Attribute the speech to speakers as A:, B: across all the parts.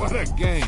A: What a game.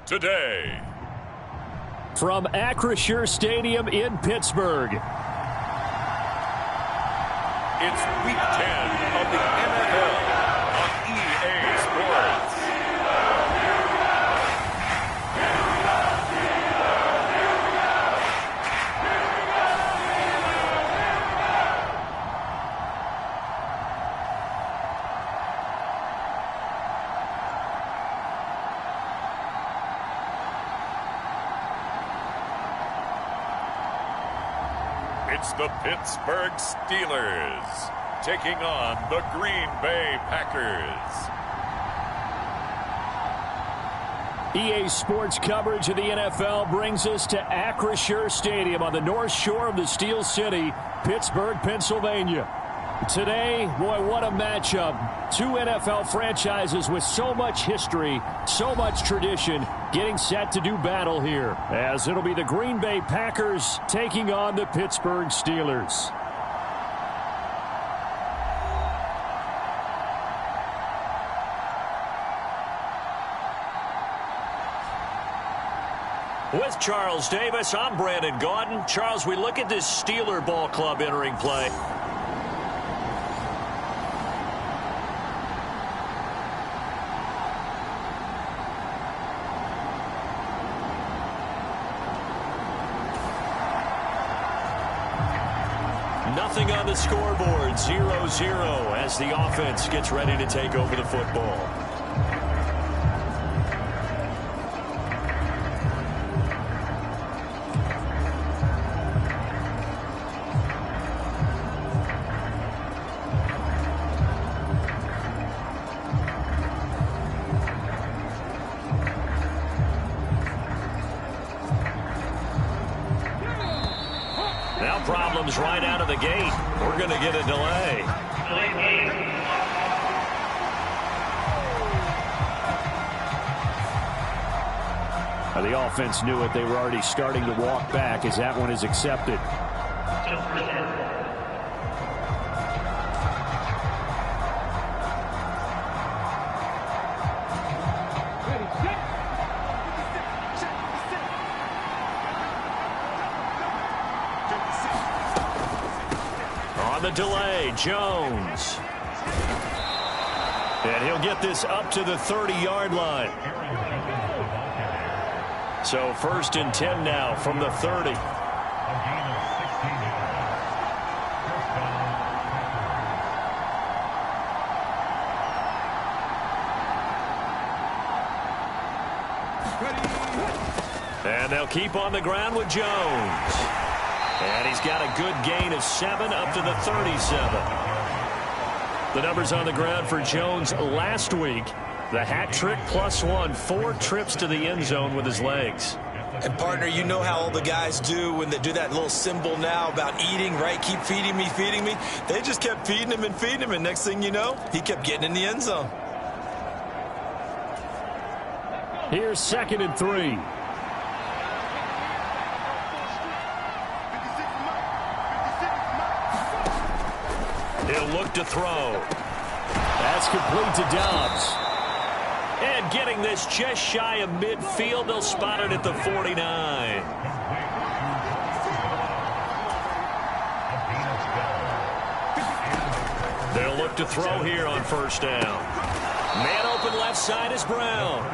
B: Today,
C: from Acrisure Stadium in Pittsburgh,
B: it's Week 10 of the NFL on EA Sports. It's the Pittsburgh Steelers taking on the Green Bay Packers.
C: EA Sports coverage of the NFL brings us to Acrisure Stadium on the north shore of the Steel City, Pittsburgh, Pennsylvania. Today, boy, what a matchup. Two NFL franchises with so much history, so much tradition, getting set to do battle here, as it'll be the Green Bay Packers taking on the Pittsburgh Steelers. With Charles Davis, I'm Brandon Gaudin. Charles, we look at this Steeler ball club entering play. Nothing on the scoreboard, 0-0 as the offense gets ready to take over the football. Now problems right out of the gate. We're going to get a delay. The offense knew it. They were already starting to walk back as that one is accepted. On the delay, Jones. And he'll get this up to the 30-yard line. So 1st and 10 now from the 30. And they'll keep on the ground with Jones. And he's got a good gain of 7 up to the 37. The numbers on the ground for Jones last week. The hat trick +1, 4 trips to the end zone with his legs.
A: And, partner, you know how all the guys do when they do that little symbol now about eating, right? Keep feeding me, feeding me. They just kept feeding him, and next thing you know, he kept getting in the end zone.
C: Here's 2nd and 3. He'll look to throw. That's complete to Dobbs. And getting this just shy of midfield, they'll spot it at the 49. They'll look to throw here on 1st down. Man open left side is Brown.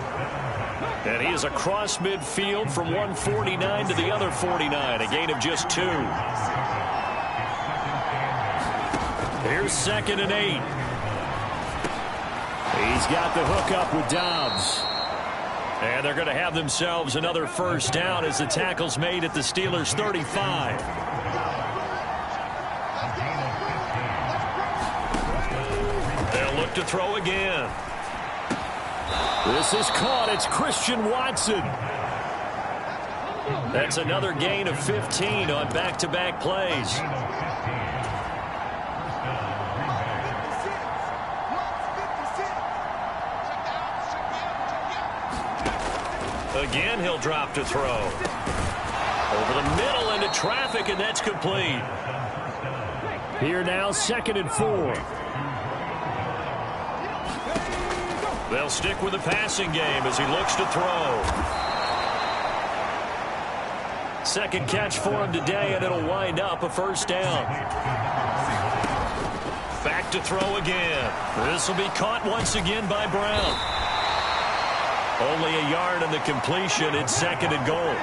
C: And he is across midfield from 149 to the other 49, a gain of just 2. Here's 2nd and 8. He's got the hook up with Dobbs. And they're going to have themselves another 1st down as the tackle's made at the Steelers' 35. They'll look to throw again. This is caught. It's Christian Watson. That's another gain of 15 on back-to-back plays. Again, he'll drop to throw. Over the middle into traffic, and that's complete. Here now, 2nd and 4. They'll stick with the passing game as he looks to throw. 2nd catch for him today, and it'll wind up a 1st down. Back to throw again. This will be caught once again by Brown. Only a yard on the completion. It's 2nd and goal.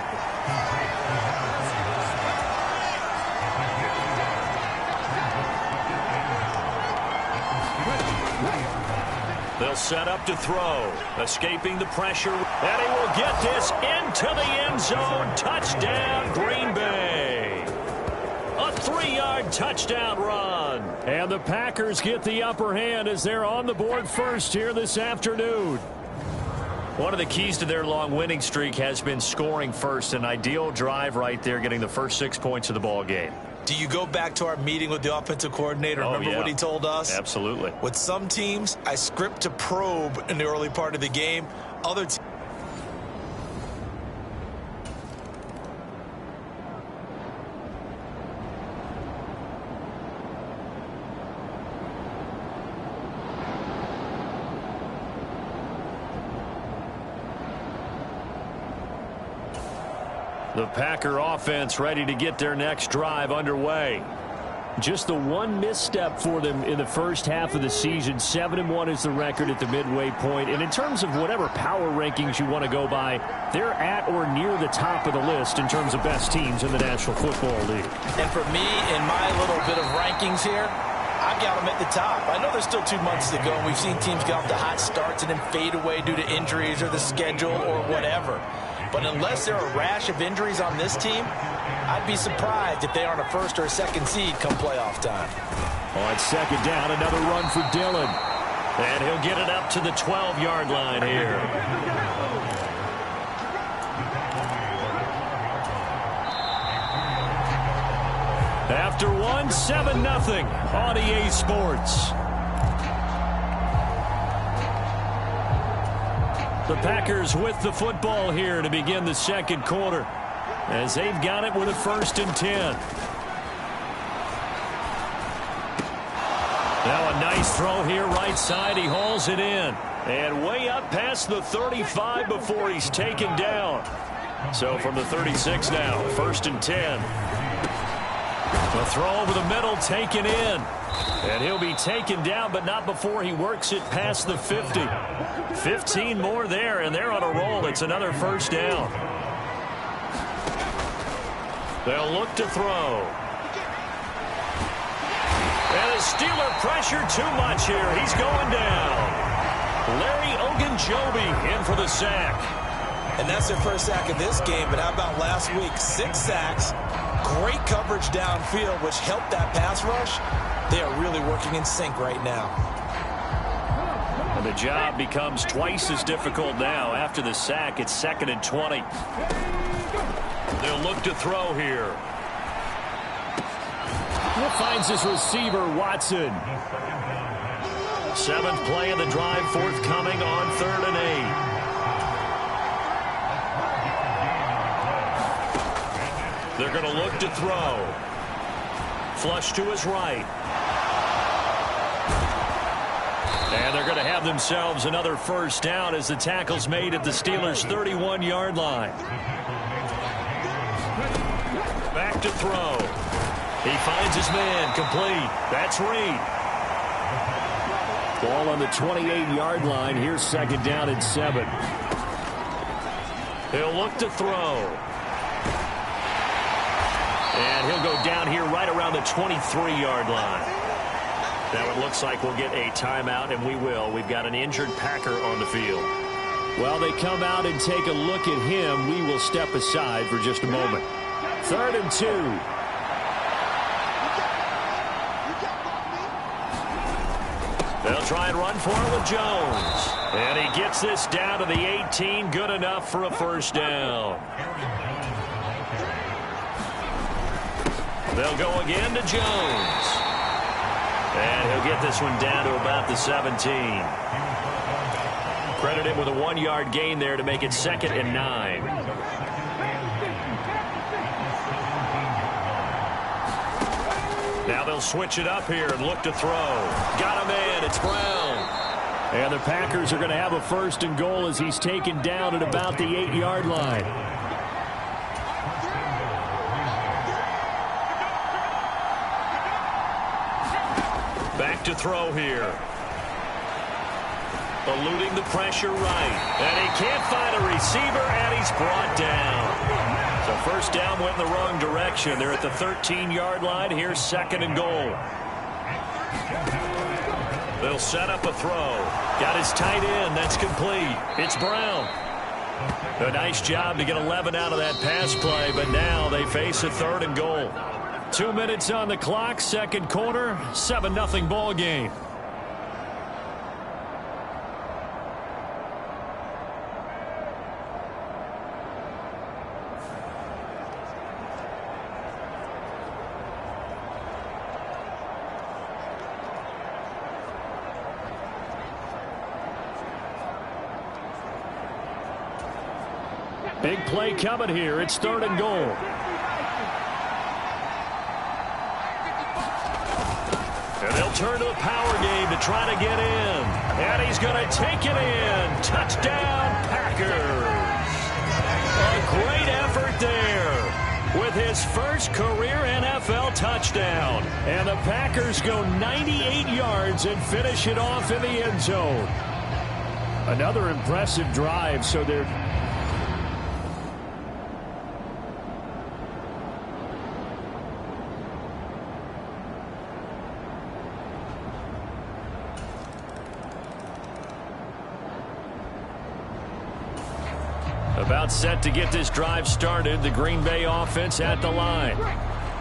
C: They'll set up to throw. Escaping the pressure. And he will get this into the end zone. Touchdown, Green Bay. A 3-yard touchdown run. And the Packers get the upper hand as they're on the board first here this afternoon. One of the keys to their long winning streak has been scoring first. An ideal drive right there, getting the first 6 points of the ball game.
A: Do you go back to our meeting with the offensive coordinator? Remember what he told us?
C: Absolutely.
A: With some teams, I script to probe in the early part of the game. Other teams.
C: The Packer offense ready to get their next drive underway. Just the one misstep for them in the first half of the season. 7-1 is the record at the midway point. And in terms of whatever power rankings you want to go by, they're at or near the top of the list in terms of best teams in the National Football League.
A: And for me, in my little bit of rankings here, I've got them at the top. I know there's still 2 months to go, and we've seen teams get off to hot starts and then fade away due to injuries or the schedule or whatever. But unless there are a rash of injuries on this team, I'd be surprised if they aren't a 1st or a 2nd seed come playoff time.
C: On 2nd down, another run for Dillon. And he'll get it up to the 12-yard line here. After 7-0 on EA Sports. The Packers with the football here to begin the 2nd quarter as they've got it with a 1st and 10. Now a nice throw here right side. He hauls it in. And way up past the 35 before he's taken down. So from the 36 now, 1st and 10. The throw over the middle taken in. And he'll be taken down, but not before he works it past the 50. 15 more there, and they're on a roll. It's another 1st down. They'll look to throw. And a Steeler pressure too much here. He's going down. Larry Ogunjobi in for the sack.
A: And that's their first sack of this game, but how about last week? 6 sacks, great coverage downfield, which helped that pass rush. They are really working in sync right now.
C: And the job becomes twice as difficult now. After the sack, it's 2nd and 20. They'll look to throw here. He finds his receiver, Watson. 7th play of the drive, forthcoming on 3rd and 8. They're going to look to throw. Flush to his right. And they're going to have themselves another first down as the tackle's made at the Steelers' 31-yard line. Back to throw. He finds his man, complete. That's Reed. Ball on the 28-yard line. Here's 2nd down and 7. He'll look to throw. And he'll go down here right around the 23-yard line. Now it looks like we'll get a timeout, and we will. We've got an injured Packer on the field. While they come out and take a look at him, we will step aside for just a moment. 3rd and 2. They'll try and run for it with Jones. And he gets this down to the 18. Good enough for a first down. They'll go again to Jones. And he'll get this one down to about the 17. Credit him with a 1-yard gain there to make it 2nd and 9. Now they'll switch it up here and look to throw. Got a man. It's Brown. And the Packers are going to have a 1st and goal as he's taken down at about the 8-yard line. Back to throw here. Eluding the pressure right. And he can't find a receiver, and he's brought down. So first down went in the wrong direction. They're at the 13-yard line. Here's 2nd and goal. They'll set up a throw. Got his tight end. That's complete. It's Brown. A nice job to get 11 out of that pass play, but now they face a 3rd and goal. 2 minutes on the clock, 2nd quarter, 7-0 ball game. Big play coming here. It's 3rd and goal. And they'll turn to the power game to try to get in. And he's going to take it in. Touchdown, Packers. A great effort there with his first career NFL touchdown. And the Packers go 98 yards and finish it off in the end zone. Another impressive drive, so they're... About set to get this drive started. The Green Bay offense at the line.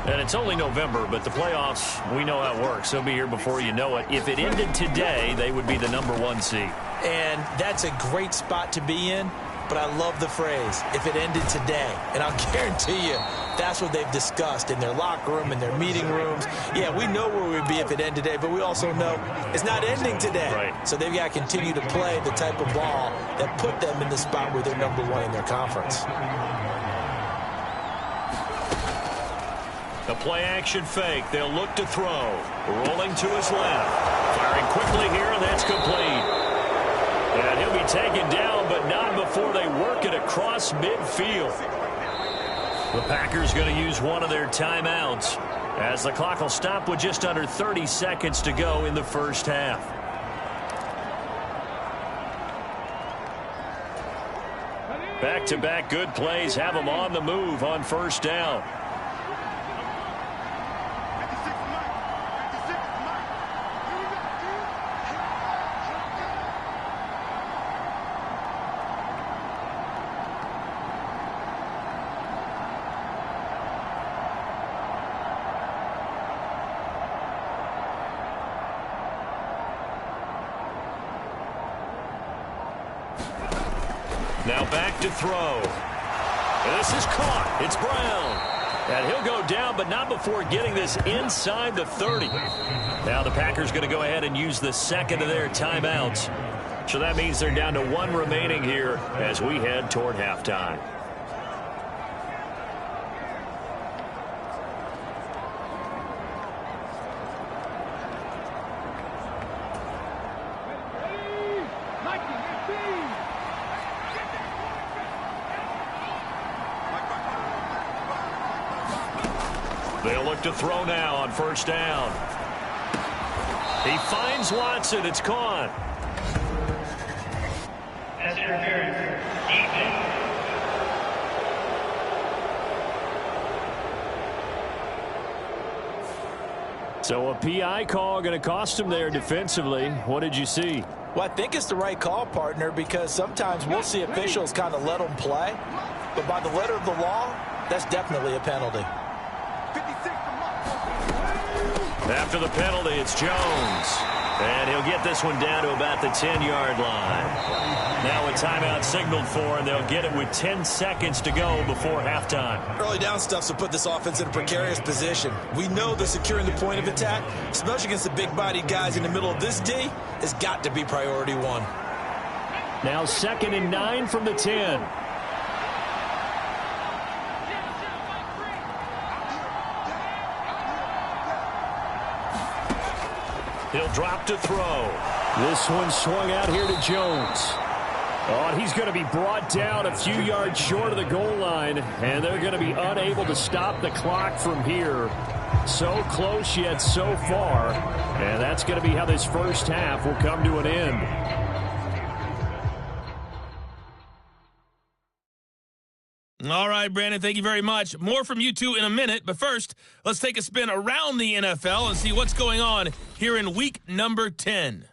C: And it's only November, but the playoffs, we know how it works. They'll be here before you know it. If it ended today, they would be the #1 seed.
A: And that's a great spot to be in, but I love the phrase, if it ended today. And I'll guarantee you, that's what they've discussed in their locker room, in their meeting rooms. Yeah, we know where we'd be if it ended today, but we also know it's not ending today.
C: Right.
A: So they've got to continue to play the type of ball that put them in the spot where they're #1 in their conference.
C: A play-action fake. They'll look to throw. Rolling to his left. Firing quickly here, and that's complete. And he'll be taken down, but not before they work it across midfield. The Packers going to use one of their timeouts as the clock will stop with just under 30 seconds to go in the first half. Back-to-back good plays have them on the move on first down. Now back to throw. And this is caught. It's Brown. And he'll go down, but not before getting this inside the 30. Now the Packers going to go ahead and use the second of their timeouts. So that means they're down to one remaining here as we head toward halftime. They'll look to throw now on first down. He finds Watson. It's caught.
D: That's interference.
C: So a PI call going to cost him there defensively. What did you see?
A: Well, I think it's the right call, partner, because sometimes we'll see officials kind of let them play. But by the letter of the law, that's definitely a penalty.
C: After the penalty, it's Jones. And he'll get this one down to about the 10-yard line. Now a timeout signaled for, and they'll get it with 10 seconds to go before halftime.
A: Early down stuff will put this offense in a precarious position. We know that securing the point of attack, especially against the big-bodied guys in the middle of this D, has got to be priority one.
C: Now 2nd and 9 from the 10. He'll drop to throw. This one swung out here to Jones. Oh, and he's going to be brought down a few yards short of the goal line, and they're going to be unable to stop the clock from here. So close yet so far, and that's going to be how this first half will come to an end.
E: All right, Brandon, thank you very much. More from you two in a minute, but first, let's take a spin around the NFL and see what's going on here in week number 10.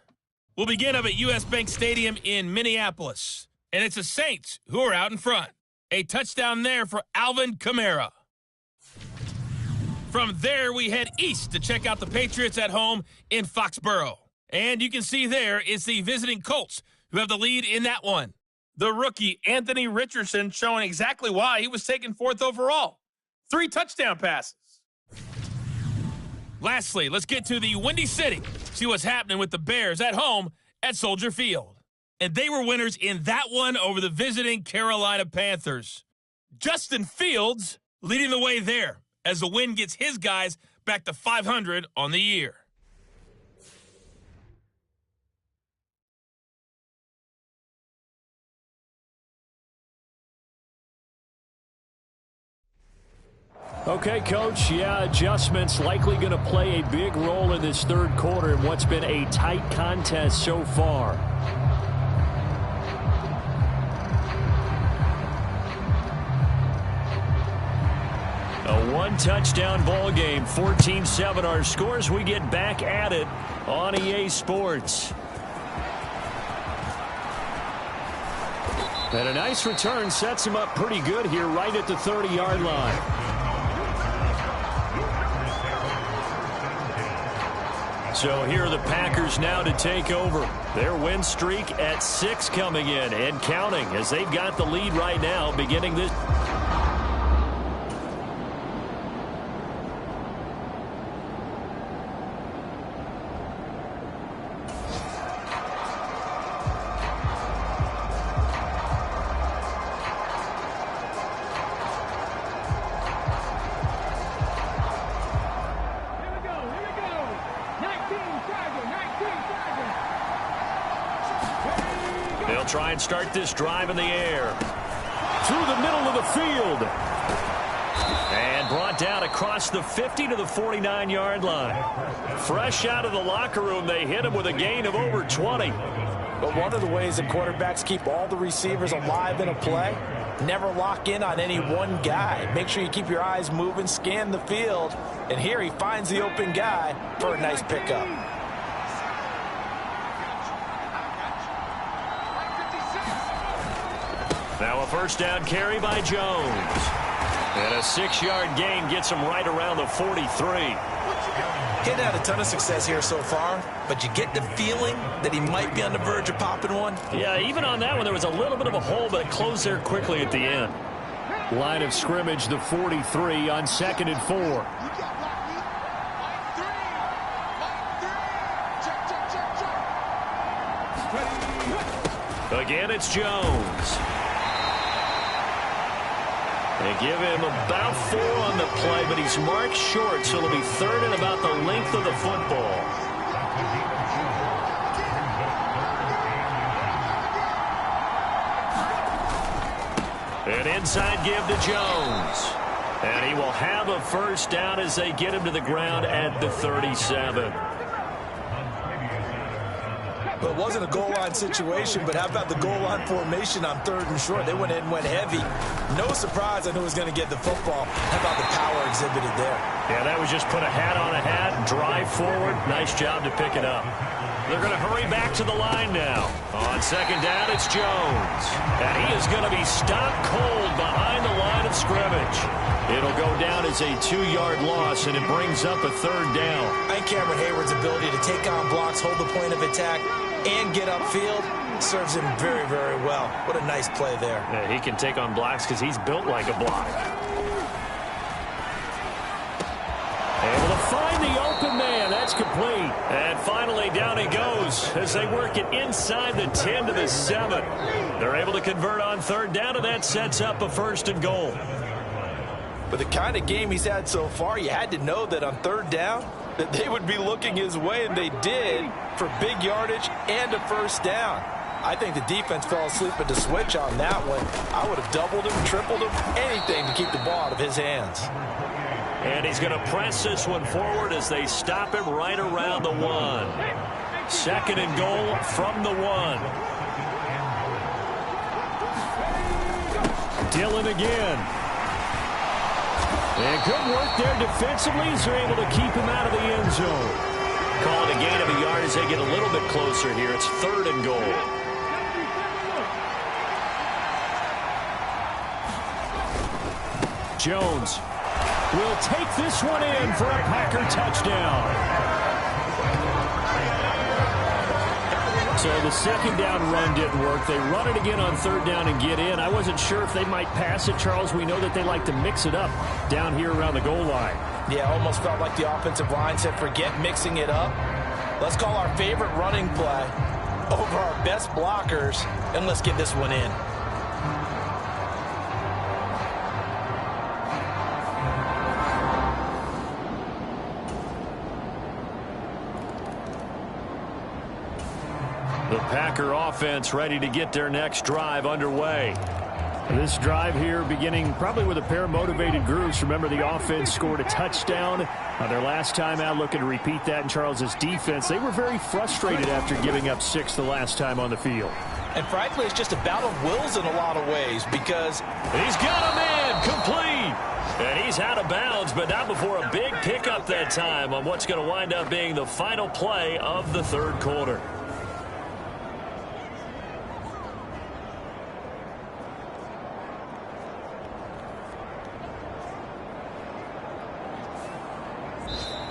E: We'll begin up at U.S. Bank Stadium in Minneapolis, and it's the Saints who are out in front. A touchdown there for Alvin Kamara. From there, we head east to check out the Patriots at home in Foxborough. And you can see there it's the visiting Colts who have the lead in that one. The rookie, Anthony Richardson, showing exactly why he was taken 4th overall. 3 touchdown passes. Lastly, let's get to the Windy City. See what's happening with the Bears at home at Soldier Field. And they were winners in that one over the visiting Carolina Panthers. Justin Fields leading the way there as the win gets his guys back to 500 on the year.
C: Okay, Coach, adjustments likely going to play a big role in this third quarter in what's been a tight contest so far. A one-touchdown ball game, 14-7 our scores. We get back at it on EA Sports. And a nice return sets him up pretty good here right at the 30-yard line. So here are the Packers now to take over. Their win streak at 6 coming in and counting as they've got the lead right now beginning this. They'll try and start this drive in the air. Through the middle of the field. And brought down across the 50 to the 49-yard line. Fresh out of the locker room, they hit him with a gain of over 20.
A: But one of the ways that quarterbacks keep all the receivers alive in a play, never lock in on any one guy. Make sure you keep your eyes moving, scan the field. And here he finds the open guy for a nice pickup.
C: Now a first down carry by Jones. And a 6-yard gain gets him right around the 43.
A: He hadn't had a ton of success here so far, but you get the feeling that he might be on the verge of popping one.
C: Yeah, even on that one, there was a little bit of a hole, but it closed there quickly at the end. Line of scrimmage, the 43 on 2nd and 4. Again, it's Jones. They give him about 4 on the play, but he's marked short, so it'll be 3rd and about the length of the football. An inside give to Jones. And he will have a first down as they get him to the ground at the 37.
A: Well, it wasn't a goal line situation, but how about the goal line formation on 3rd and short? They went in and went heavy. No surprise on who was going to get the football. How about the power exhibited there?
C: Yeah, that was just put a hat on a hat, drive forward. Nice job to pick it up. They're going to hurry back to the line now. On 2nd down, it's Jones. And he is going to be stopped cold behind the line of scrimmage. It'll go down as a 2-yard loss, and it brings up a 3rd down.
A: I think Cameron Hayward's ability to take on blocks, hold the point of attack, and get upfield serves him very, very well. What a nice play there.
C: Yeah, he can take on blocks because he's built like a block. Able to find the open man. That's complete. And finally down he goes as they work it inside the 10 to the 7. They're able to convert on 3rd down, and that sets up a 1st and goal.
A: With the kind of game he's had so far, you had to know that on 3rd down that they would be looking his way, and they did, for big yardage and a first down. I think the defense fell asleep at the switch on that one. I would have doubled him, tripled him, anything to keep the ball out of his hands.
C: And he's going to press this one forward as they stop him right around the 1. 2nd and goal from the 1. Dillon again. And good work there defensively as they're able to keep him out of the end zone. Calling a gain of a yard as they get a little bit closer here. It's 3rd and goal. Jones will take this one in for a Packer touchdown. So the 2nd down run didn't work. They run it again on 3rd down and get in. I wasn't sure if they might pass it, Charles. We know that they like to mix it up down here around the goal line.
A: Yeah, almost felt like the offensive line said, forget mixing it up. Let's call our favorite running play over our best blockers, and let's get this one in.
C: The Packer offense ready to get their next drive underway. This drive here beginning probably with a pair of motivated groups. Remember, the offense scored a touchdown on their last time out. Looking to repeat that in Charles's defense. They were very frustrated after giving up 6 the last time on the field.
A: And frankly, it's just a battle of wills in a lot of ways because
C: he's got a man complete. And he's out of bounds, but not before a big pickup that time on what's going to wind up being the final play of the 3rd quarter.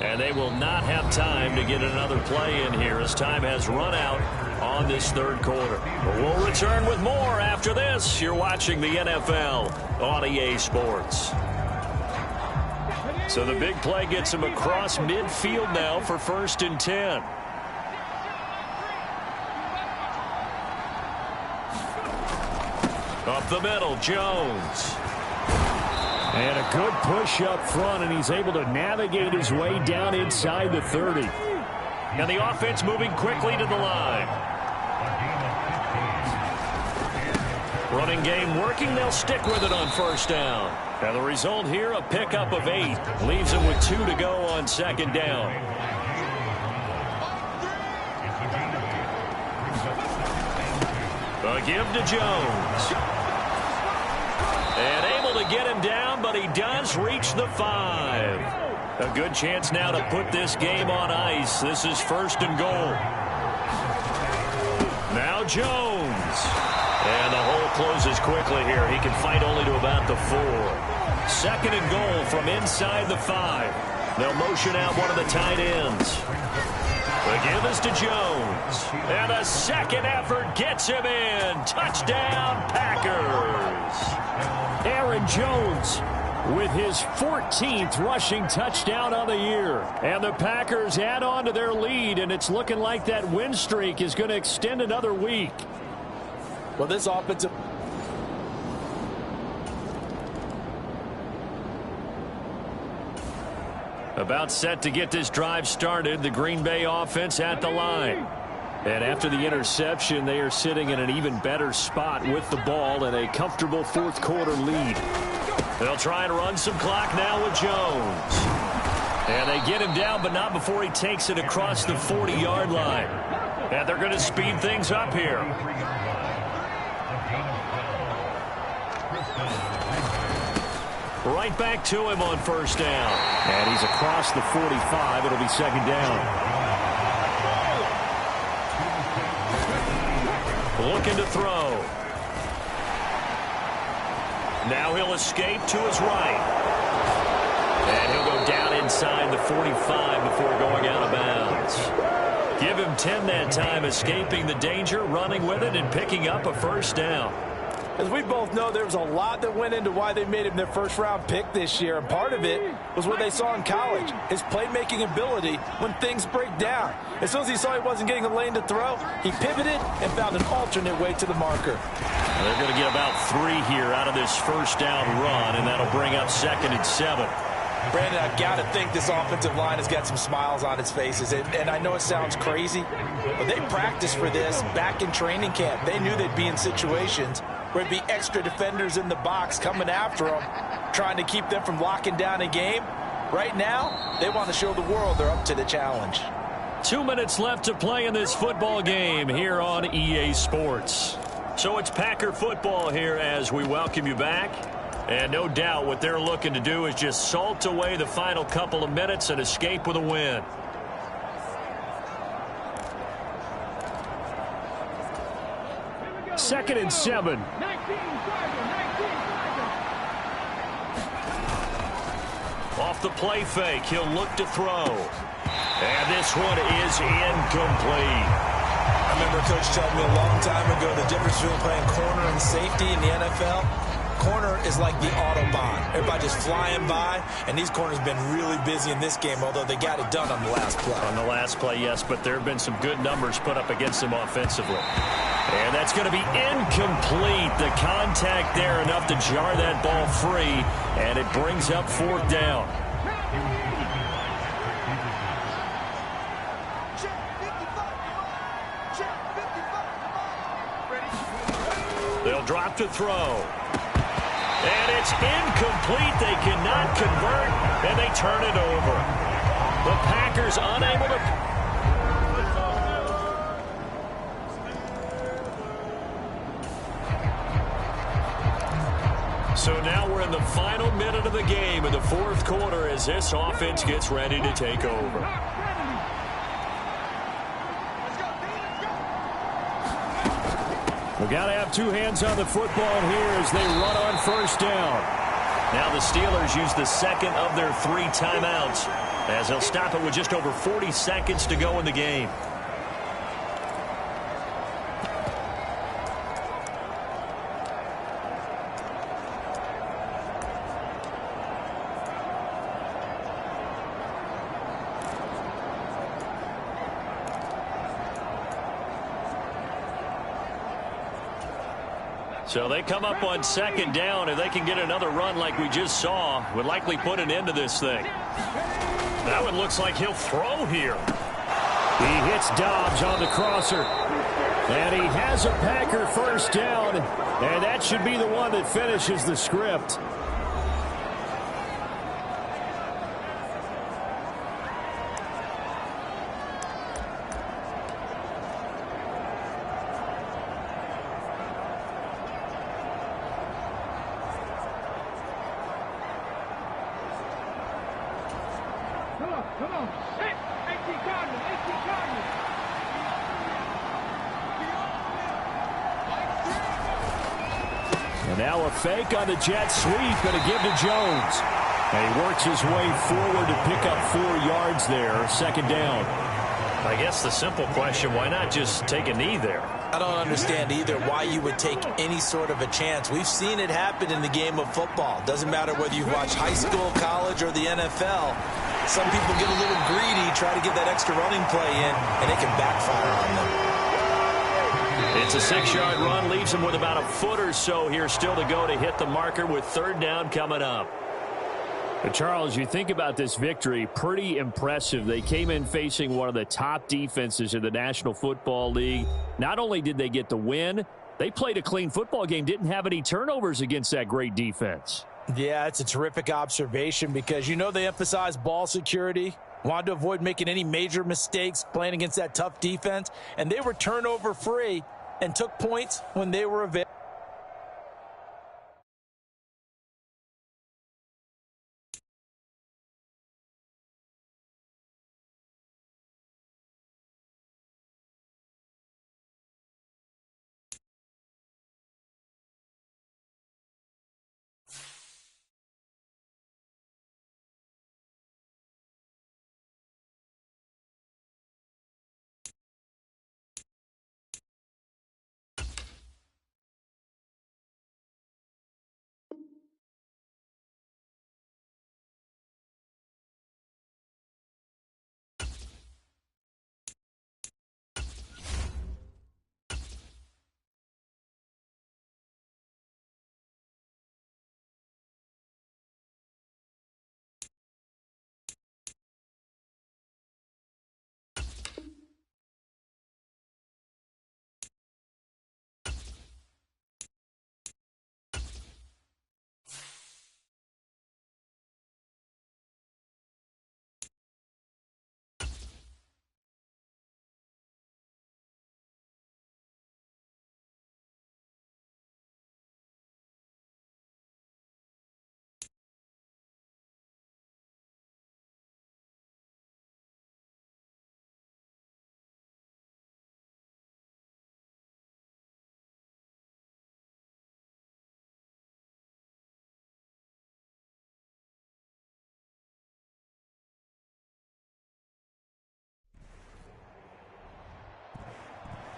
C: And they will not have time to get another play in here as time has run out on this 3rd quarter. But we'll return with more after this. You're watching the NFL on EA Sports. So the big play gets him across midfield now for 1st and 10. Up the middle, Jones. And a good push up front, and he's able to navigate his way down inside the 30. Now the offense moving quickly to the line. Running game working. They'll stick with it on 1st down. Now the result here, a pickup of 8. Leaves them with 2 to go on 2nd down. A give to Jones. And able to get him down, but he does reach the 5. A good chance now to put this game on ice. This is 1st and goal. Now Jones. And the hole closes quickly here. He can fight only to about the 4. 2nd and goal from inside the 5. They'll motion out one of the tight ends. The give is to Jones. And a second effort gets him in. Touchdown, Packers. Aaron Jones with his 14th rushing touchdown on the year. And the Packers add on to their lead, and it's looking like that win streak is going to extend another week.
A: Well, this offensive...
C: About set to get this drive started, the Green Bay offense at the line. And after the interception, they are sitting in an even better spot with the ball and a comfortable fourth quarter lead. They'll try and run some clock now with Jones. And they get him down, but not before he takes it across the 40-yard line. And they're going to speed things up here. Right back to him on first down. And he's across the 45. It'll be second down. Looking to throw. Now he'll escape to his right. And he'll go down inside the 45 before going out of bounds. Give him 10 that time, escaping the danger, running with it, and picking up a first down.
A: As we both know, there was a lot that went into why they made him their first-round pick this year, and part of it was what they saw in college, his playmaking ability when things break down. As soon as he saw he wasn't getting a lane to throw, he pivoted and found an alternate way to the marker.
C: They're going to get about 3 here out of this first down run, and that'll bring up 2nd and 7.
A: Brandon, I've got to think this offensive line has got some smiles on its faces. And I know it sounds crazy, but they practiced for this back in training camp. They knew they'd be in situations where it'd be extra defenders in the box coming after them, trying to keep them from locking down a game. Right now, they want to show the world they're up to the challenge.
C: 2 minutes left to play in this football game here on EA Sports. So it's Packer football here as we welcome you back. And no doubt what they're looking to do is just salt away the final couple of minutes and escape with a win. Second and 7. Off the play fake, he'll look to throw. And this one is incomplete.
A: I remember Coach telling me a long time ago the difference between playing corner and safety in the NFL. Corner is like the Autobahn. Everybody just flying by, and these corners have been really busy in this game, although they got it done on the last play.
C: On the last play, yes, but there have been some good numbers put up against them offensively. And that's going to be incomplete. The contact there enough to jar that ball free, and it brings up 4th down. They'll drop to throw. And it's incomplete. They cannot convert, and they turn it over. The Packers unable to... So now we're in the final minute of the game in the 4th quarter as this offense gets ready to take over. We've got to have 2 hands on the football here as they run on first down. Now the Steelers use the 2nd of their 3 timeouts as they'll stop it with just over 40 seconds to go in the game. So they come up on 2nd down. If they can get another run like we just saw, would likely put an end to this thing. That one looks like he'll throw here. He hits Dobbs on the crosser. And he has a Packer first down. And that should be the one that finishes the script.
D: Come on. Hey, 18 Cardinals, 18 Cardinals.
C: And now a fake on the jet sweep and a give to Jones. And he works his way forward to pick up 4 yards there. Second down.
F: I guess the simple question, why not just take a knee there?
A: I don't understand either why you would take any sort of a chance. We've seen it happen in the game of football. Doesn't matter whether you've watched high school, college, or the NFL. Some people get a little greedy, try to get that extra running play in, and it can backfire on them.
C: It's a 6-yard run, leaves him with about a foot or so here still to go to hit the marker with third down coming up. But Charles, you think about this victory, pretty impressive. They came in facing one of the top defenses in the National Football League. Not only did they get the win, they played a clean football game, didn't have any turnovers against that great defense.
A: Yeah, it's a terrific observation because, you know, they emphasize ball security, wanted to avoid making any major mistakes playing against that tough defense, and they were turnover free and took points when they were available.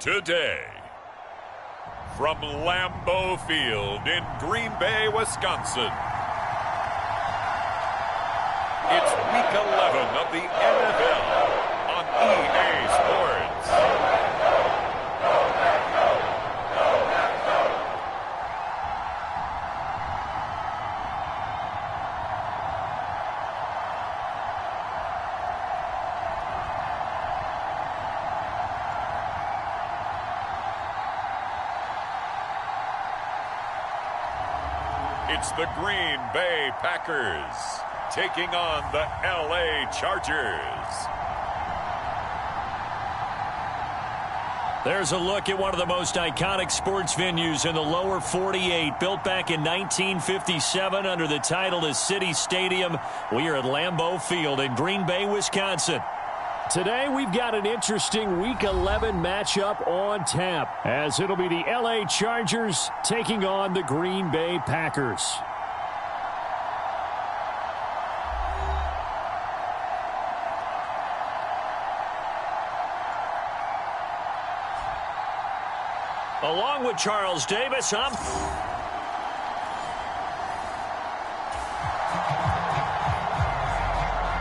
B: Today, from Lambeau Field in Green Bay, Wisconsin, it's Week 11 of the NFL on EA Sports. It's the Green Bay Packers taking on the LA Chargers.
C: There's a look at one of the most iconic sports venues in the lower 48, built back in 1957 under the title of City Stadium. We are at Lambeau Field in Green Bay, Wisconsin. Today, we've got an interesting Week 11 matchup on tap, as it'll be the LA Chargers taking on the Green Bay Packers. Along with Charles Davis,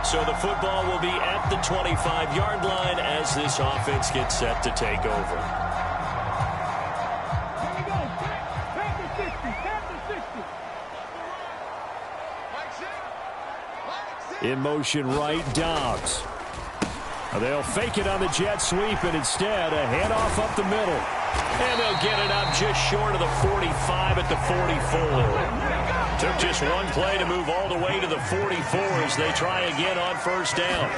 C: So the football will be at the 25-yard line as this offense gets set to take over. In motion right, Dobbs. They'll fake it on the jet sweep, and instead a handoff up the middle. And they'll get it up just short of the 45 at the 44. Took just one play to move all the way to the 44 as they try again on first down.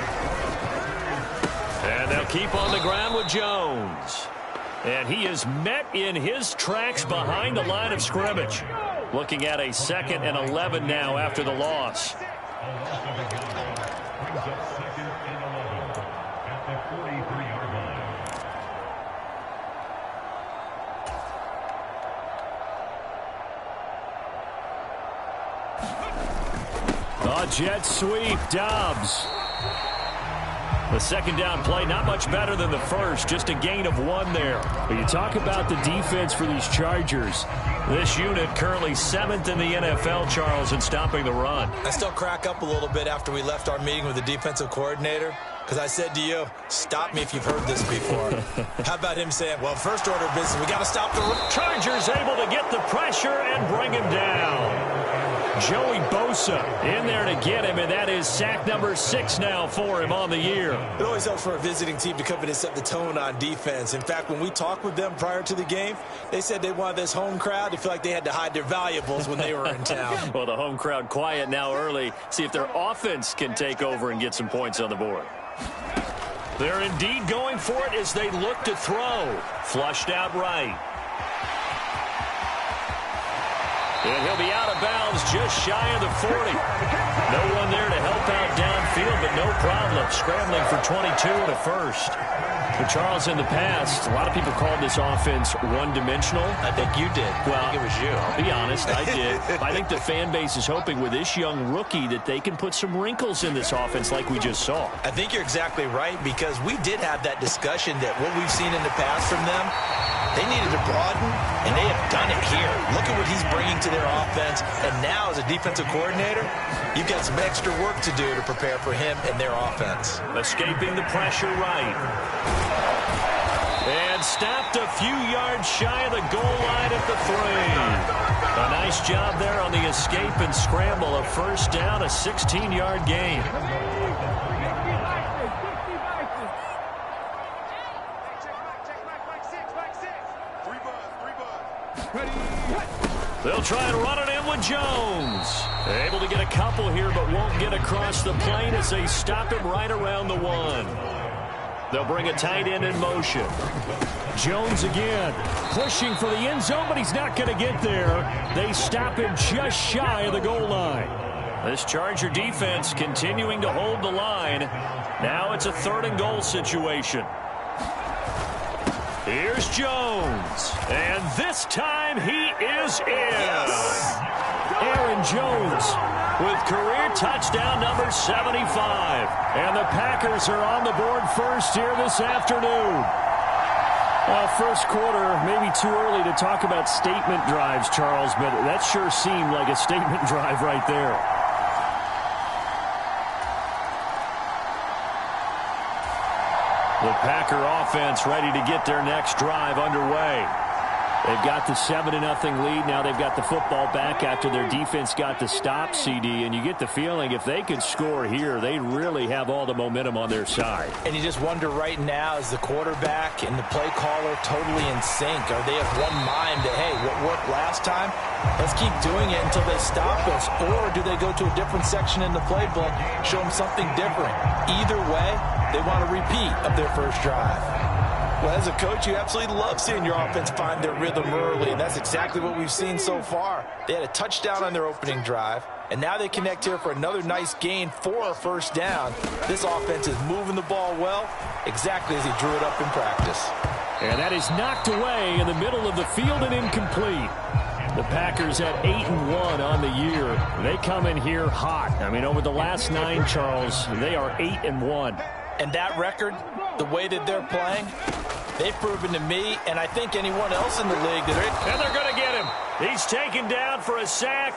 C: And they'll keep on the ground with Jones. And he is met in his tracks behind the line of scrimmage. Looking at a 2nd and 11 now after the loss. A jet sweep, Dobbs. The second down play, not much better than the first, just a gain of 1 there. But you talk about the defense for these Chargers. This unit currently 7th in the NFL, Charles, in stopping the run.
A: I still crack up a little bit after we left our meeting with the defensive coordinator, because I said to you, stop me if you've heard this before. How about him saying, well, first order of business, we got to stop the run.
C: Chargers able to get the pressure and bring him down. Joey Bosa in there to get him, and that is sack number 6 now for him on the year.
A: It always helps for a visiting team to come in and set the tone on defense. In fact, when we talked with them prior to the game, they said they wanted this home crowd to feel like they had to hide their valuables when they were in town.
F: Well, the home crowd quiet now early. See if their offense can take over and get some points on the board.
C: They're indeed going for it as they look to throw. Flushed out right. And he'll be out of bounds just shy of the 40. No one there to help out downfield, but no problem. Scrambling for 22 and a first. But Charles, in the past, a lot of people called this offense one-dimensional.
A: I think you did.
C: Well,
A: I think it was you.
C: I'll be honest, I did. I think the fan base is hoping with this young rookie that they can put some wrinkles in this offense like we just saw.
A: I think you're exactly right, because we did have that discussion that what we've seen in the past from them, they needed to broaden, and they have done it here. Look at what he's bringing to their offense, and now as a defensive coordinator, you've got some extra work to do to prepare for him and their offense.
C: Escaping the pressure right. And stopped a few yards shy of the goal line at the 3. A nice job there on the escape and scramble. A first down, a 16-yard gain. They'll try and run it in with Jones. Able to get a couple here, but won't get across the plane as they stop him right around the 1. They'll bring a tight end in motion. Jones again, pushing for the end zone, but he's not going to get there. They stop him just shy of the goal line. This Charger defense continuing to hold the line. Now it's a 3rd and goal situation. Here's Jones, and this time he is in. Aaron Jones with career touchdown number 75. And the Packers are on the board first here this afternoon. First quarter, maybe too early to talk about statement drives, Charles, but that sure seemed like a statement drive right there. The Packer offense ready to get their next drive underway. They've got the 7-0 lead. Now they've got the football back after their defense got the stop, CD. And you get the feeling if they could score here, they really have all the momentum on their side.
A: And you just wonder right now, is the quarterback and the play caller totally in sync? Are they of one mind that, hey, what worked last time, let's keep doing it until they stop us? Or do they go to a different section in the playbook, show them something different? Either way, they want a repeat of their first drive. Well, as a coach, you absolutely love seeing your offense find their rhythm early, and that's exactly what we've seen so far. They had a touchdown on their opening drive, and now they connect here for another nice gain for a first down. This offense is moving the ball well, exactly as he drew it up in practice.
C: And that is knocked away in the middle of the field and incomplete. The Packers at 8-1 on the year. They come in here hot. I mean, over the last 9, Charles, they are 8-1.
A: And that record, the way that they're playing, they've proven to me, and I think anyone else in the league, that
C: and they're going to get him. He's taken down for a sack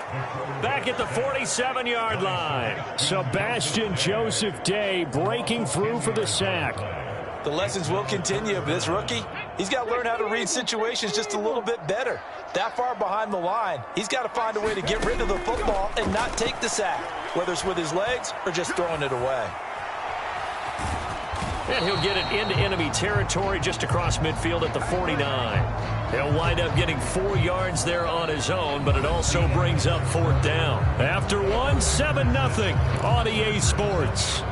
C: back at the 47-yard line. Sebastian Joseph Day breaking through for the sack.
A: The lessons will continue, but this rookie, he's got to learn how to read situations just a little bit better. That far behind the line, he's got to find a way to get rid of the football and not take the sack, whether it's with his legs or just throwing it away.
C: And he'll get it into enemy territory just across midfield at the 49. He'll wind up getting 4 yards there on his own, but it also brings up 4th down. After 1, 7-0 on EA Sports.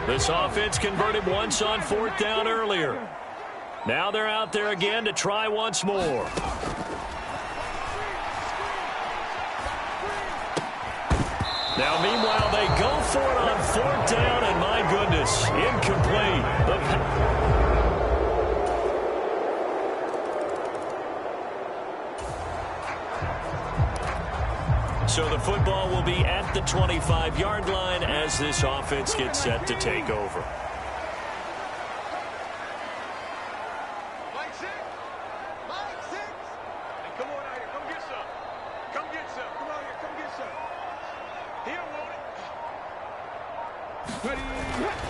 C: This offense converted once on 4th down earlier.
F: Now they're out there again to try once more. Now, meanwhile, they go for it on 4th down, and my goodness, incomplete. So the football will be at the 25-yard line as this offense gets set to take over.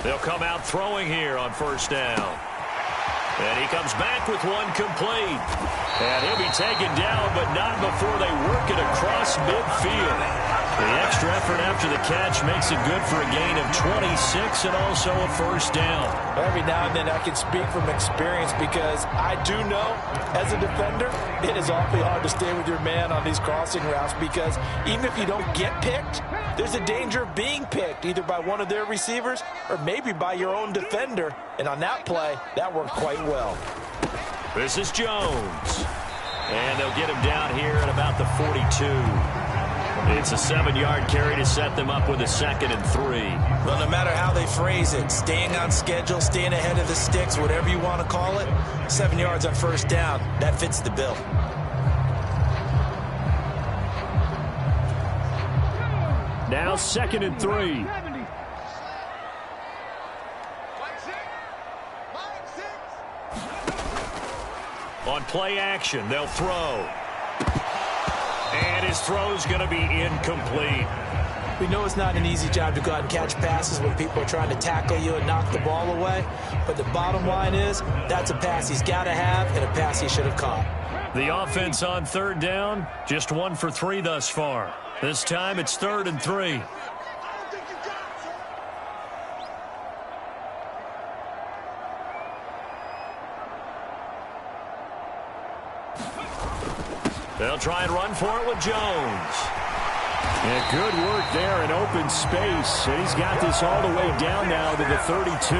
F: They'll come out throwing here on 1st down. And he comes back with one complete. And he'll be taken down, but not before they work it across midfield. The extra effort after the catch makes it good for a gain of 26 and also a 1st down.
A: Every now and then I can speak from experience because I do know, as a defender, it is awfully hard to stay with your man on these crossing routes because even if you don't get picked, there's a danger of being picked either by one of their receivers or maybe by your own defender. And on that play, that worked quite well.
F: This is Jones. And they'll get him down here at about the 42. It's a 7-yard carry to set them up with a 2nd and 3.
A: Well, no matter how they phrase it, staying on schedule, staying ahead of the sticks, whatever you want to call it, 7 yards on 1st down, that fits the bill.
C: Now 2nd and 3.
F: On play action, they'll throw. And his throw's going to be incomplete.
A: We know it's not an easy job to go out and catch passes when people are trying to tackle you and knock the ball away. But the bottom line is, that's a pass he's got to have and a pass he should have caught.
F: The offense on 3rd down, just 1 for 3 thus far. This time it's 3rd and 3. They'll try and run for it with Jones.
C: Yeah, good work there in open space. And he's got this all the way down now to the 32.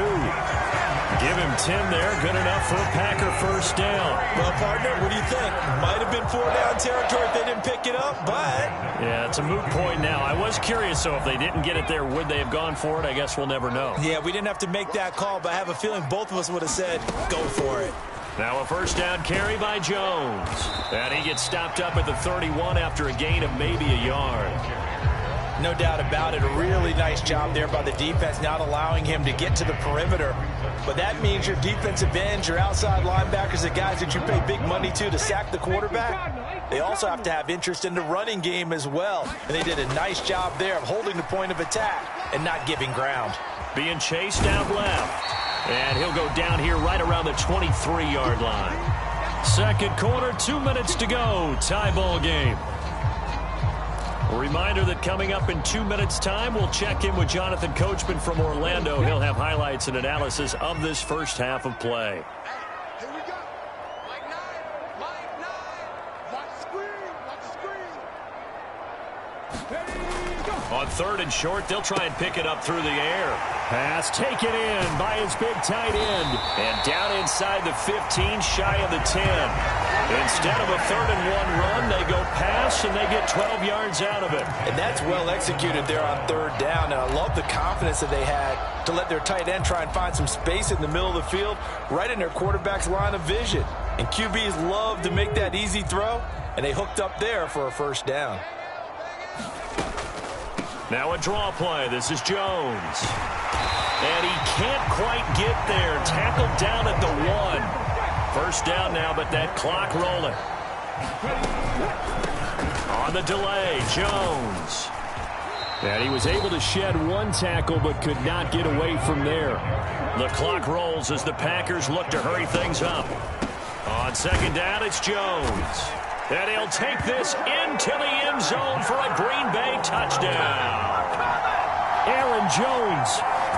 C: Give him 10 there. Good enough for a Packer 1st down.
A: Well, partner, what do you think? Might have been 4-down territory if they didn't pick it up, but...
F: Yeah, it's a moot point now. I was curious, so if they didn't get it there, would they have gone for it? I guess we'll never know.
A: Yeah, we didn't have to make that call, but I have a feeling both of us would have said, go for it.
F: Now a 1st down carry by Jones. And he gets stopped up at the 31 after a gain of maybe a yard.
A: No doubt about it. A really nice job there by the defense, not allowing him to get to the perimeter. But that means your defensive ends, your outside linebackers, the guys that you pay big money to sack the quarterback, they also have to have interest in the running game as well. And they did a nice job there of holding the point of attack and not giving ground.
F: Being chased out left. And he'll go down here right around the 23-yard line. 2nd quarter, 2 minutes to go. Tie ball game. A reminder that coming up in 2 minutes' time, we'll check in with Jonathan Coachman from Orlando. He'll have highlights and analysis of this 1st half of play.
D: Here we go. Mike 9. Mike 9. Watch the screen. Watch the screen.
F: On 3rd and short, they'll try and pick it up through the air.
C: Pass taken in by his big tight end.
F: And down inside the 15, shy of the 10. Instead of a 3rd and 1 run, they go pass, and they get 12 yards out of it.
A: And that's well executed there on 3rd down. And I love the confidence that they had to let their tight end try and find some space in the middle of the field, right in their quarterback's line of vision. And QBs love to make that easy throw, and they hooked up there for a 1st down.
F: Now a draw play. This is Jones. And he can't quite get there. Tackled down at the 1. 1st down now, but that clock rolling. On the delay, Jones.
C: And he was able to shed 1 tackle, but could not get away from there.
F: The clock rolls as the Packers look to hurry things up. On 2nd down, it's Jones. And he'll take this into the end zone for a Green Bay touchdown.
C: Aaron Jones,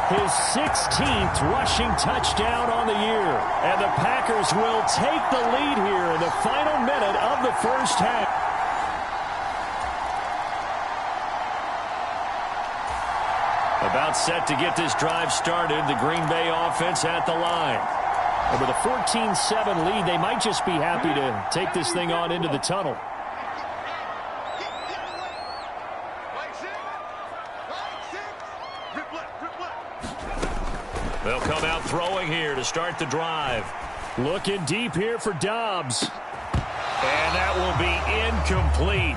C: his 16th rushing touchdown on the year. And the Packers will take the lead here in the final minute of the 1st half. About set to get this drive started, the Green Bay offense at the line. And with a 14-7 lead, they might just be happy to take this thing on into the tunnel.
F: They'll come out throwing here to start the drive.
C: Looking deep here for Dobbs. And that will be incomplete.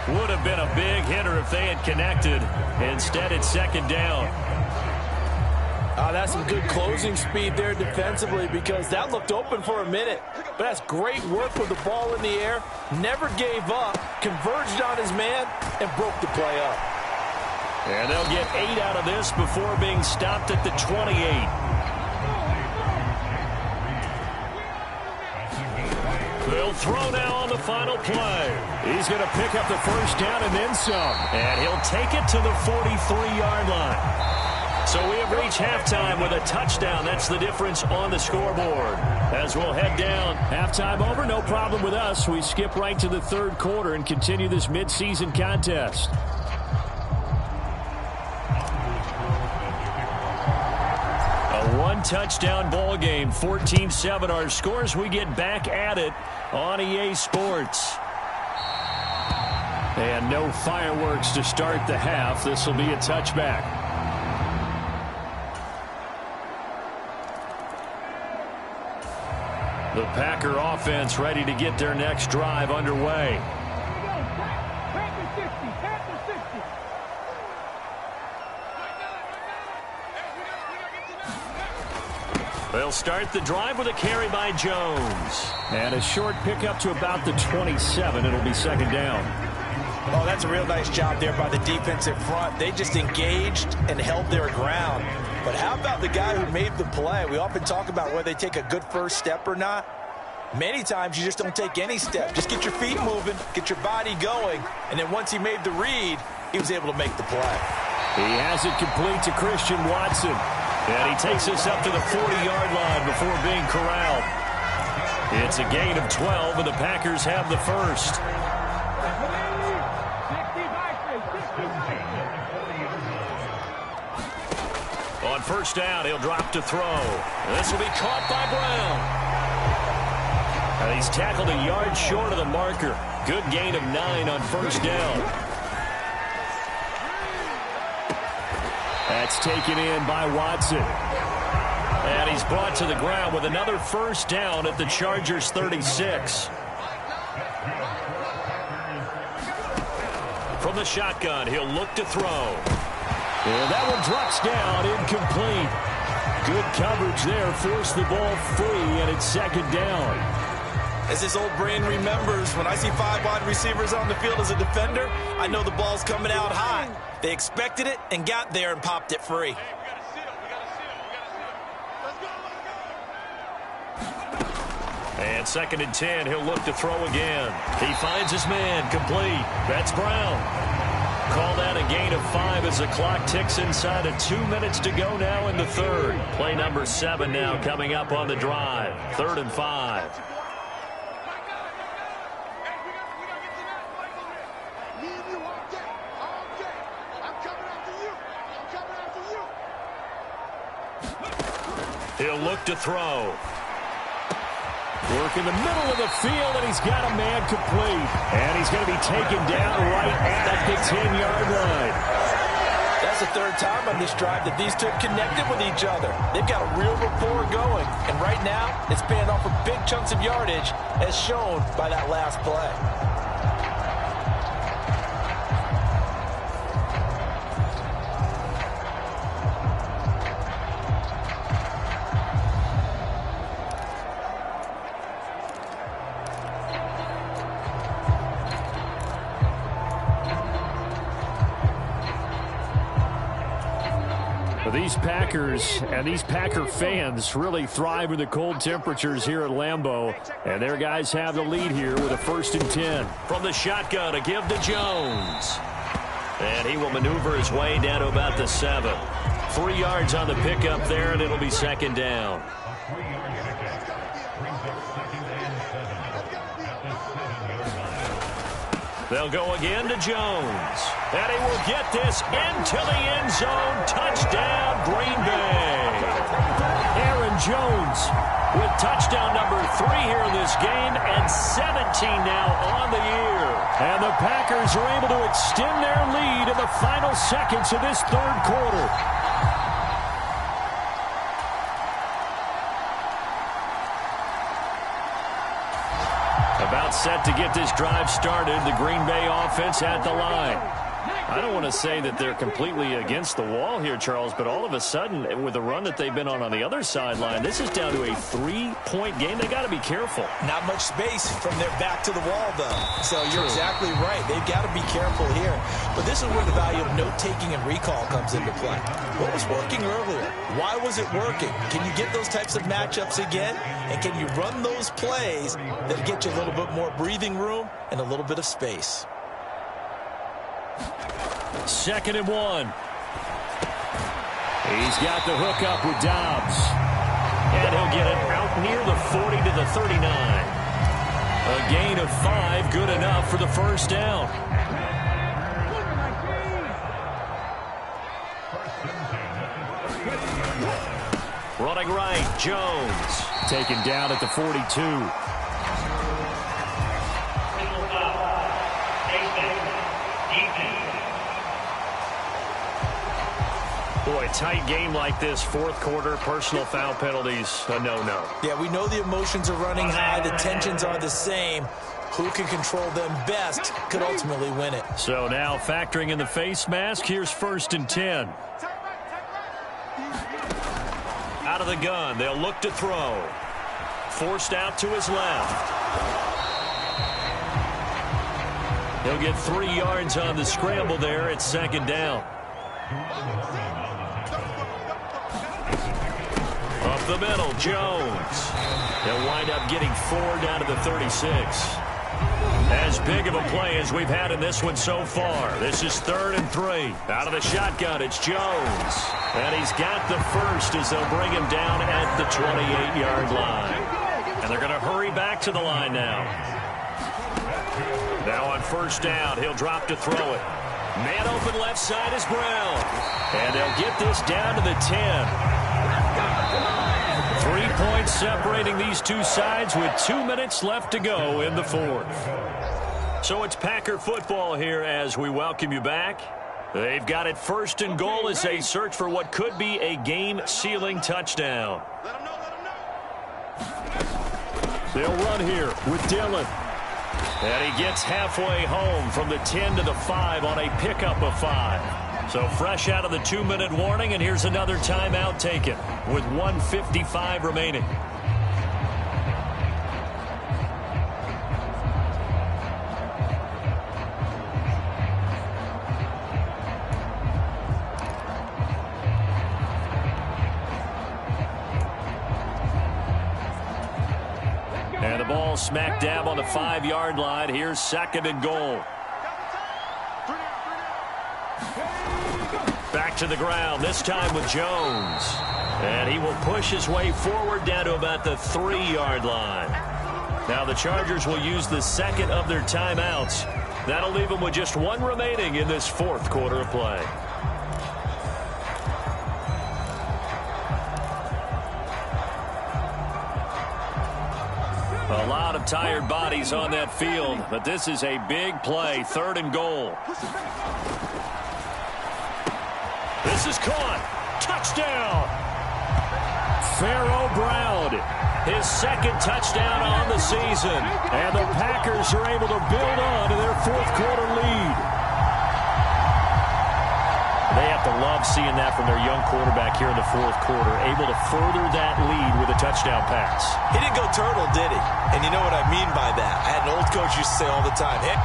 C: Would have been a big hitter if they had connected. Instead, it's second down.
A: That's some good closing speed there defensively, because that looked open for a minute. But that's great work with the ball in the air. Never gave up, converged on his man, and broke the play up.
F: And they'll get 8 out of this before being stopped at the 28. They'll throw now on the final play.
C: He's going to pick up the first down and then some.
F: And he'll take it to the 43-yard line. So we have reached halftime with a touchdown. That's the difference on the scoreboard. As we'll head down.
C: Halftime over, no problem with us. We skip right to the third quarter and continue this midseason contest. A one-touchdown ball game, 14-7 our scores. We get back at it on EA Sports. And no fireworks to start the half. This will be a touchback. The Packer offense ready to get their next drive underway.
F: They'll start the drive with a carry by Jones.
C: And a short pickup to about the 27. It'll be second down.
A: Oh, that's a real nice job there by the defensive front. They just engaged and held their ground. But how about the guy who made the play? We often talk about whether they take a good first step or not. Many times you just don't take any step. Just get your feet moving, get your body going, and then once he made the read, he was able to make the play.
C: He has it complete to Christian Watson.
F: And he takes us up to the 40-yard line before being corralled. It's a gain of 12, and the Packers have the first. On first down, he'll drop to throw. This will be caught by Brown. And he's tackled a yard short of the marker. Good gain of 9 on first down.
C: That's taken in by Watson.
F: And he's brought to the ground with another first down at the Chargers' 36. From the shotgun, he'll look to throw.
C: And that one drops down, incomplete. Good coverage there, forced the ball free, and it's second down.
A: As this old brain remembers, when I see 5 wide receivers on the field as a defender, I know the ball's coming out hot. They expected it and got there and popped it free.
F: And second and 10, he'll look to throw again. He finds his man, complete. That's Brown. Call that a gain of 5 as the clock ticks inside of 2 minutes to go now in the third. Play number 7 now coming up on the drive. 3rd and 5. He'll look to throw.
C: Work in the middle of the field, and he's got a man complete. And he's going to be taken down right at the 10-yard line.
A: That's the 3rd time on this drive that these two connected with each other. They've got a real rapport going. And right now, it's paying off with big chunks of yardage, as shown by that last play.
C: These Packers and these Packer fans really thrive in the cold temperatures here at Lambeau. And their guys have the lead here with a 1st and 10.
F: From the shotgun to give to Jones. And he will maneuver his way down to about the 7. 3 yards on the pickup there, and it'll be second down. They'll go again to Jones. And he will get this into the end zone. Touchdown, Green Bay.
C: Aaron Jones
F: with touchdown number 3 here in this game, and 17 now on the year.
C: And the Packers are able to extend their lead in the final seconds of this third quarter.
F: About set to get this drive started. The Green Bay offense at the line. I don't want to say that they're completely against the wall here, Charles, but all of a sudden, with the run that they've been on the other sideline, this is down to a 3-point game. They got to be careful.
A: Not much space from their back to the wall, though. So you're exactly right. They've got to be careful here. But this is where the value of note-taking and recall comes into play. What was working earlier? Why was it working? Can you get those types of matchups again? And can you run those plays that get you a little bit more breathing room and a little bit of space?
C: 2nd and 1. He's got the hook up with Dobbs.
F: And he'll get it out near the 40 to the 39. A gain of 5, good enough for the first down. Running right, Jones.
C: Taken down at the 42.
F: Boy, tight game like this, fourth quarter, personal foul penalties, a no-no.
A: Yeah, we know the emotions are running high. The tensions are the same. Who can control them best could ultimately win it.
C: So now factoring in the face mask, here's 1st and 10.
F: Out of the gun, they'll look to throw. Forced out to his left. He'll get 3 yards on the scramble there at 2nd down. Up the middle, Jones. He'll wind up getting 4 down to the 36. As big of a play as we've had in this one so far. This is 3rd and 3. Out of the shotgun, it's Jones. And he's got the first as they'll bring him down at the 28-yard line. And they're going to hurry back to the line now. Now on 1st down, he'll drop to throw it. Man open left side is Brown. And they'll get this down to the 10. 3 points separating these two sides with 2 minutes left to go in the fourth. So it's Packer football here as we welcome you back. They've got it 1st and goal as they search for what could be a game-sealing touchdown.
C: They'll run here with Dillon.
F: And he gets halfway home from the 10 to the 5 on a pickup of 5. So fresh out of the 2-minute warning, and here's another timeout taken with 1:55 remaining. And the ball smack dab on the 5-yard line. Here's 2nd and goal. Back to the ground, this time with Jones. And he will push his way forward down to about the 3-yard line. Now the Chargers will use the 2nd of their timeouts. That'll leave them with just 1 remaining in this 4th quarter of play. A lot of tired bodies on that field, but this is a big play, 3rd and goal. This is caught. Touchdown.
C: Pharaoh Brown,
F: His 2nd touchdown on the season.
C: and the Packers are able to build on to their 4th quarter lead.
F: They have to love seeing that from their young quarterback here in the 4th quarter, able to further that lead with a touchdown pass.
A: He didn't go turtle, did he? And you know what I mean by that. I had an old coach used to say all the time, hey,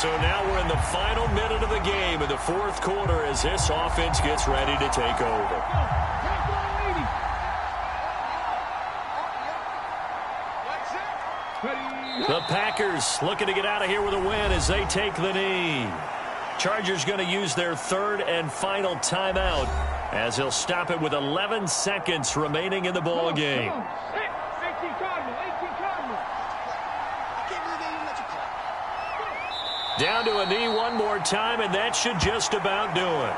F: So now we're in the final minute of the game in the 4th quarter as this offense gets ready to take over. The Packers looking to get out of here with a win as they take the knee. Chargers going to use their 3rd and final timeout as they'll stop it with 11 seconds remaining in the ball game. Down to a knee one more time, and that should just about do it.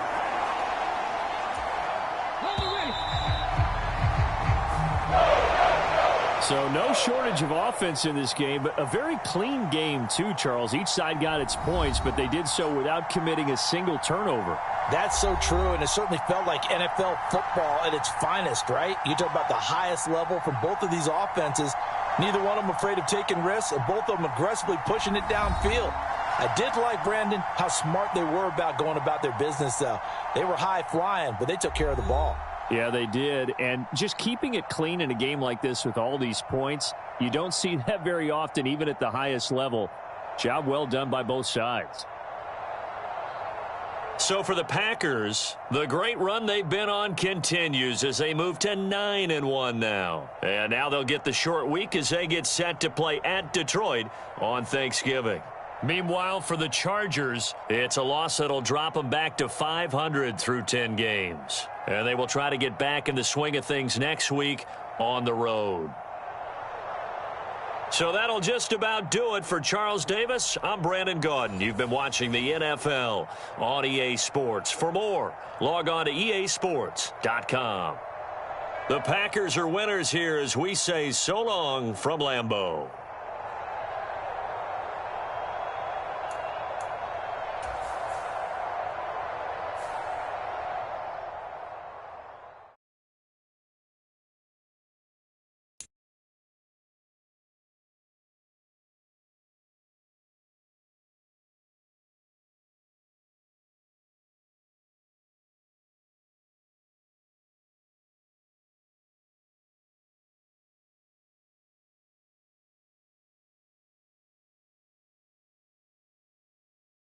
C: So no shortage of offense in this game, but a very clean game too, Charles. Each side got its points, but they did so without committing a single turnover.
A: That's so true, and it certainly felt like NFL football at its finest, right? You talk about the highest level from both of these offenses. Neither one of them afraid of taking risks, and both of them aggressively pushing it downfield. I did like, Brandon, how smart they were about going about their business, though. They were high-flying, but they took care of the ball.
C: Yeah, they did. And just keeping it clean in a game like this with all these points, you don't see that very often, even at the highest level. Job well done by both sides.
F: So for the Packers, the great run they've been on continues as they move to 9-1 now. And now they'll get the short week as they get set to play at Detroit on Thanksgiving. Meanwhile, for the Chargers, it's a loss that'll drop them back to 500 through 10 games. And they will try to get back in the swing of things next week on the road. So that'll just about do it for Charles Davis. I'm Brandon Gaudin. You've been watching the NFL on EA Sports. For more, log on to easports.com. The Packers are winners here as we say so long from Lambeau.